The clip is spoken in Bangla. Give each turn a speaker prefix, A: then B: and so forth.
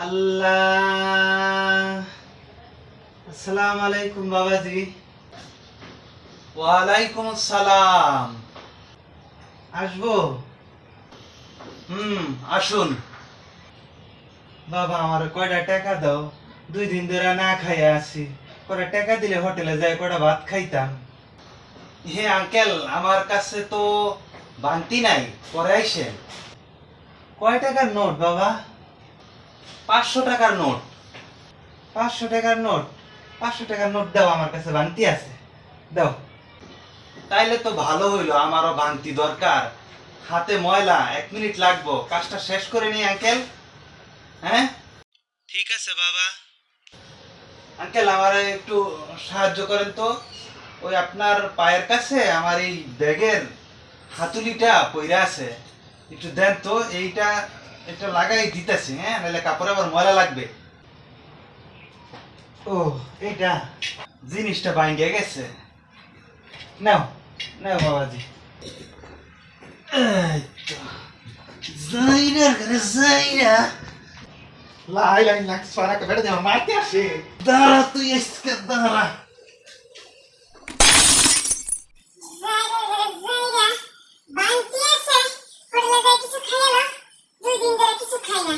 A: আল্লাহ, আসসালামু আলাইকুম বাবাজি। ওয়ালাইকুম আসসালাম। আসবো? আসুন। বাবা, আমার কয়টা টাকা দাও। 2 দিন ধরে না খাইয়া আছি। কয়টা টাকা দিলে হোটেলে যাই কয়টা ভাত খাইতাম। হে আঙ্কেল, আমার কাছে তো বান্তি নাই, পরে আইসেন। কয় টাকার নোট বাবা? 500 টাকার নোট। 500 টাকার নোট? 500 টাকার নোট দাও, আমার কাছে বান্তি আছে, দাও। তাইলে তো ভালো হইলো, আমারও বান্তি দরকার। হাতে ময়লা, 1 মিনিট লাগবো, কাজটা শেষ করে নি আঙ্কেল। হ্যাঁ, ঠিক আছে বাবা। আঙ্কেল, আমার একটু সাহায্য করেন তো। ওই আপনার পায়ের কাছে আমার এই ব্যাগের হাতুলিটা পইরা আছে, একটু দেন তো। এইটা এটা লাগাই দিতেছি, হ্যাঁ, নাহলে কাপড়ে আবার ময়লা লাগবে। ও, এইটা জিনিসটা ভাঙ্গে গেছে। নাও, নাও বাবাজি। এই তো, যাইরা ঘরে যাইরা। লাই লাই লাগ সারা কে বেড়ে যাও, মারতে আসে। দাঁড়া তুই, আজকে দাঁড়া।
B: বান্তি আছে, হোটেলে যাই কিছু খাই না, 2 দিন ধরে কিছু খাই না।